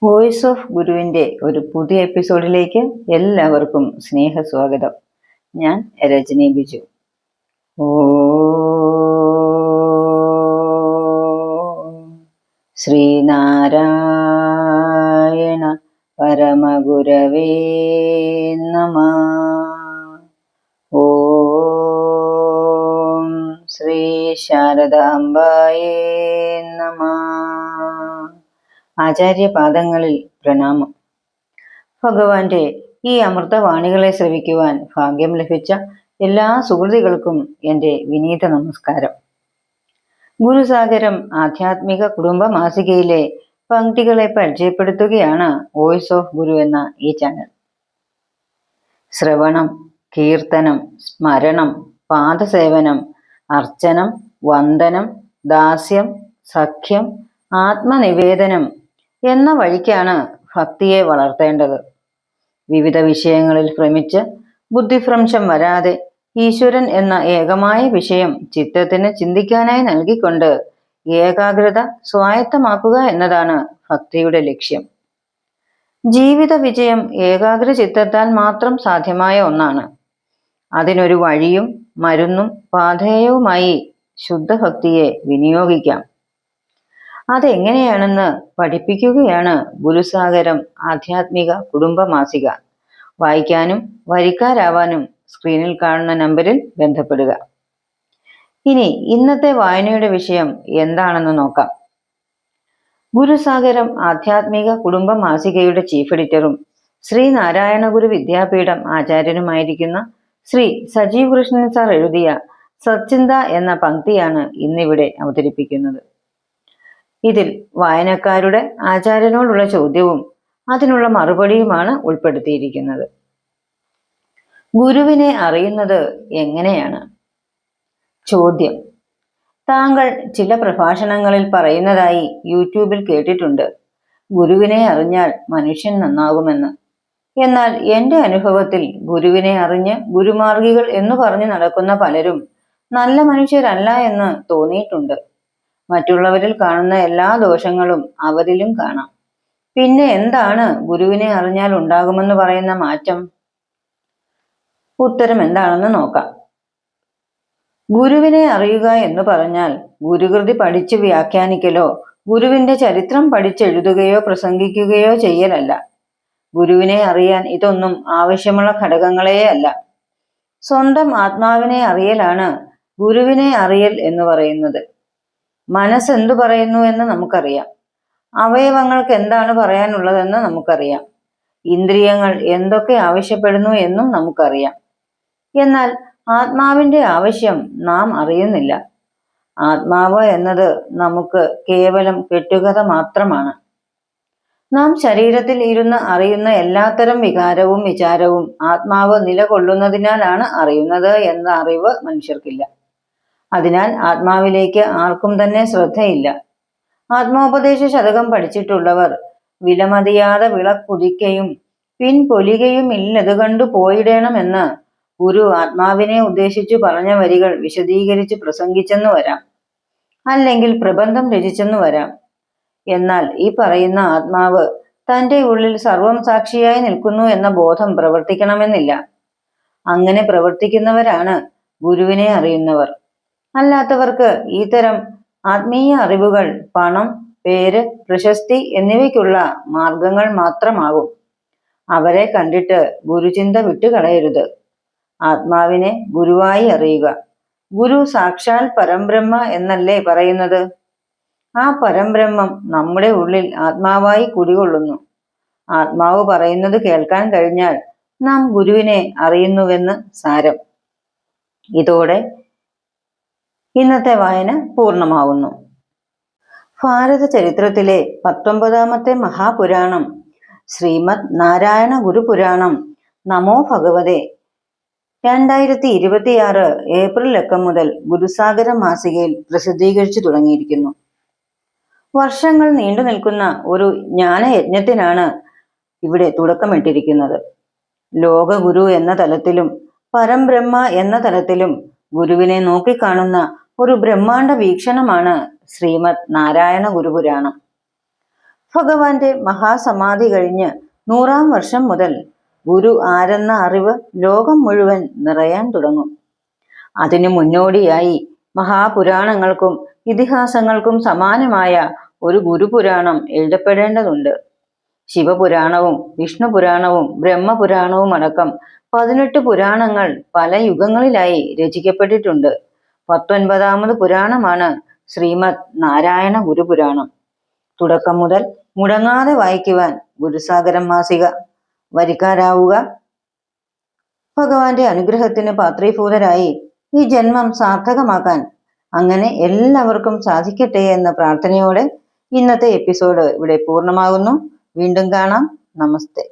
Voice of ഗുരുവിൻ്റെ ഒരു പുതിയ എപ്പിസോഡിലേക്ക് എല്ലാവർക്കും സ്നേഹസ്വാഗതം. ഞാൻ രജനി ബിജു. ശ്രീനാരായണ പരമഗുരവേ നമഃ. ഓം ശ്രീ ശാരദാംബായേ നമഃ. ആചാര്യപാദങ്ങളിൽ പ്രണാമം. ഭഗവാന്റെ ഈ അമൃതവാണികളെ ശ്രവിക്കുവാൻ ഭാഗ്യം ലഭിച്ച എല്ലാ സുഹൃതികൾക്കും എൻ്റെ വിനീത നമസ്കാരം. ഗുരുസാഗരം ആധ്യാത്മിക കുടുംബ മാസികയിലെ പങ്ക്തികളെ പരിചയപ്പെടുത്തുകയാണ് വോയിസ് ഓഫ് ഗുരു എന്ന ഈ ചാനൽ. ശ്രവണം, കീർത്തനം, സ്മരണം, പാദസേവനം, അർച്ചനം, വന്ദനം, ദാസ്യം, സഖ്യം, ആത്മനിവേദനം എന്ന വഴിക്കാണ് ഭക്തിയെ വളർത്തേണ്ടത്. വിവിധ വിഷയങ്ങളിൽ ഭ്രമിച്ച് ബുദ്ധിഭ്രംശം വരാതെ ഈശ്വരൻ എന്ന ഏകമായ വിഷയം ചിത്തത്തിന് ചിന്തിക്കാനായി നൽകിക്കൊണ്ട് ഏകാഗ്രത സ്വായത്തമാക്കുക എന്നതാണ് ഭക്തിയുടെ ലക്ഷ്യം. ജീവിത വിജയം ഏകാഗ്ര ചിത്തത്താൽ മാത്രം സാധ്യമായ ഒന്നാണ്. അതിനൊരു വഴിയും മരുന്നും പാഥേയവുമായി ശുദ്ധഭക്തിയെ വിനിയോഗിക്കാം. അതെങ്ങനെയാണെന്ന് പഠിപ്പിക്കുകയാണ് ഗുരുസാഗരം ആധ്യാത്മിക കുടുംബ മാസിക. വായിക്കാനും വരിക്കാരാവാനും സ്ക്രീനിൽ കാണുന്ന നമ്പറിൽ ബന്ധപ്പെടുക. ഇനി ഇന്നത്തെ വായനയുടെ വിഷയം എന്താണെന്ന് നോക്കാം. ഗുരുസാഗരം ആധ്യാത്മിക കുടുംബ മാസികയുടെ ചീഫ് എഡിറ്ററും ശ്രീനാരായണ ഗുരു വിദ്യാപീഠം ആചാര്യനുമായിരിക്കുന്ന ശ്രീ സജീവ് കൃഷ്ണൻ സാർ എഴുതിയ സച്ചിന്ത എന്ന പങ്ക്തിയാണ് ഇന്നിവിടെ അവതരിപ്പിക്കുന്നത്. ഇതിൽ വായനക്കാരുടെ ആചാര്യനോടുള്ള ചോദ്യവും അതിനുള്ള മറുപടിയുമാണ് ഉൾപ്പെടുത്തിയിരിക്കുന്നത്. ഗുരുവിനെ അറിയുന്നത് എങ്ങനെയാണ്? ചോദ്യം: താങ്കൾ ചില പ്രഭാഷണങ്ങളിൽ പറയുന്നതായി യൂട്യൂബിൽ കേട്ടിട്ടുണ്ട്, ഗുരുവിനെ അറിഞ്ഞാൽ മനുഷ്യൻ നന്നാകുമെന്ന്. എന്നാൽ എൻ്റെ അനുഭവത്തിൽ ഗുരുവിനെ അറിഞ്ഞ് ഗുരുമാർഗികൾ എന്ന് പറഞ്ഞു നടക്കുന്ന പലരും നല്ല മനുഷ്യരല്ല എന്ന് തോന്നിയിട്ടുണ്ട്. മറ്റുള്ളവരിൽ കാണുന്ന എല്ലാ ദോഷങ്ങളും അവരിലും കാണാം. പിന്നെ എന്താണ് ഗുരുവിനെ അറിഞ്ഞാൽ ഉണ്ടാകുമെന്ന് പറയുന്ന മാറ്റം? ഉത്തരം എന്താണെന്ന് നോക്കാം. ഗുരുവിനെ അറിയുക എന്ന് പറഞ്ഞാൽ ഗുരുകൃതി പഠിച്ചു വ്യാഖ്യാനിക്കലോ ഗുരുവിന്റെ ചരിത്രം പഠിച്ചെഴുതുകയോ പ്രസംഗിക്കുകയോ ചെയ്യലല്ല. ഗുരുവിനെ അറിയാൻ ഇതൊന്നും ആവശ്യമുള്ള ഘടകങ്ങളേ അല്ല. സ്വന്തം ആത്മാവിനെ അറിയലാണ് ഗുരുവിനെ അറിയൽ എന്ന് പറയുന്നത്. മനസ്സെന്തു പറയുന്നു എന്ന് നമുക്കറിയാം. അവയവങ്ങൾക്ക് എന്താണ് പറയാനുള്ളതെന്ന് നമുക്കറിയാം. ഇന്ദ്രിയങ്ങൾ എന്തൊക്കെ ആവശ്യപ്പെടുന്നു എന്നും നമുക്കറിയാം. എന്നാൽ ആത്മാവിൻ്റെ ആവശ്യം നാം അറിയുന്നില്ല. ആത്മാവ് എന്നത് നമുക്ക് കേവലം കെട്ടുകഥ മാത്രമാണ്. നാം ശരീരത്തിൽ ഇരുന്ന് അറിയുന്ന എല്ലാത്തരം വികാരവും വിചാരവും ആത്മാവ് നിലകൊള്ളുന്നതിനാലാണ് അറിയുന്നത് എന്ന അറിവ് മനുഷ്യർക്കില്ല. അതിനാൽ ആത്മാവിലേക്ക് ആർക്കും തന്നെ ശ്രദ്ധയില്ല. ആത്മോപദേശ ശതകം പഠിച്ചിട്ടുള്ളവർ വിലമതിയാതെ വിളക്കുതിക്കയും പിൻപൊലികയും ഇല്ലത് കണ്ടു പോയിടണമെന്ന് ഗുരു ആത്മാവിനെ ഉദ്ദേശിച്ചു പറഞ്ഞ വരികൾ വിശദീകരിച്ച് പ്രസംഗിച്ചെന്നു വരാം, അല്ലെങ്കിൽ പ്രബന്ധം രചിച്ചെന്നു വരാം. എന്നാൽ ഈ പറയുന്ന ആത്മാവ് തൻ്റെ ഉള്ളിൽ സർവം സാക്ഷിയായി നിൽക്കുന്നു എന്ന ബോധം പ്രവർത്തിക്കണമെന്നില്ല. അങ്ങനെ പ്രവർത്തിക്കുന്നവരാണ് ഗുരുവിനെ അറിയുന്നവർ. അല്ലാത്തവർക്ക് ഇത്തരം ആത്മീയ അറിവുകൾ പണം, പേര്, പ്രശസ്തി എന്നിവയ്ക്കുള്ള മാർഗങ്ങൾ മാത്രമാകും. അവരെ കണ്ടിട്ട് ഗുരുചിന്ത വിട്ടുകളയരുത്. ആത്മാവിനെ ഗുരുവായി അറിയുക. ഗുരു സാക്ഷാൽ പരംബ്രഹ്മ എന്നല്ലേ പറയുന്നത്? ആ പരംബ്രഹ്മം നമ്മുടെ ഉള്ളിൽ ആത്മാവായി കുടികൊള്ളുന്നു. ആത്മാവ് പറയുന്നത് കേൾക്കാൻ കഴിഞ്ഞാൽ നാം ഗുരുവിനെ അറിയുന്നുവെന്ന് സാരം. ഇതോടെ ഇന്നത്തെ വായന പൂർണ്ണമാവുന്നു. ഭാരത ചരിത്രത്തിലെ 19ാമത്തെ മഹാപുരാണം ശ്രീമദ് നാരായണ ഗുരുപുരാണം നമോ ഭഗവതേ 2026 ഏപ്രിൽ 2 മുതൽ ഗുരുസാഗര മാസികയിൽ പ്രസിദ്ധീകരിച്ചു തുടങ്ങിയിരിക്കുന്നു. വർഷങ്ങൾ നീണ്ടു നിൽക്കുന്ന ഒരു ജ്ഞാനയജ്ഞത്തിനാണ് ഇവിടെ തുടക്കമിട്ടിരിക്കുന്നത്. ലോകഗുരു എന്ന തലത്തിലും പരംബ്രഹ്മ എന്ന തലത്തിലും ഗുരുവിനെ നോക്കിക്കാണുന്ന ഒരു ബ്രഹ്മാണ്ഡ വീക്ഷണമാണ് ശ്രീമദ് നാരായണ ഗുരുപുരാണം. ഭഗവാന്റെ മഹാസമാധി കഴിഞ്ഞ് 100-ാം വർഷം മുതൽ ഗുരു ആരെന്ന അറിവ് ലോകം മുഴുവൻ നിറയാൻ തുടങ്ങും. അതിനു മുന്നോടിയായി മഹാപുരാണങ്ങൾക്കും ഇതിഹാസങ്ങൾക്കും സമാനമായ ഒരു ഗുരുപുരാണം എഴുതപ്പെടേണ്ടതുണ്ട്. ശിവപുരാണവും വിഷ്ണുപുരാണവും ബ്രഹ്മപുരാണവും അടക്കം 18 പുരാണങ്ങൾ പല യുഗങ്ങളിലായി രചിക്കപ്പെട്ടിട്ടുണ്ട്. 19ാമത് പുരാണമാണ് ശ്രീമദ് നാരായണ ഗുരുപുരാണം. തുടക്കം മുതൽ മുടങ്ങാതെ വായിക്കുവാൻ ഗുരുസാഗരം മാസിക വരിക്കാരാവുക. ഭഗവാന്റെ അനുഗ്രഹത്തിന് പാത്രീഭൂതരായി ഈ ജന്മം സാർത്ഥകമാക്കാൻ അങ്ങനെ എല്ലാവർക്കും സാധിക്കട്ടെ എന്ന പ്രാർത്ഥനയോടെ ഇന്നത്തെ എപ്പിസോഡ് ഇവിടെ പൂർണ്ണമാകുന്നു. വീണ്ടും കാണാം. നമസ്തേ.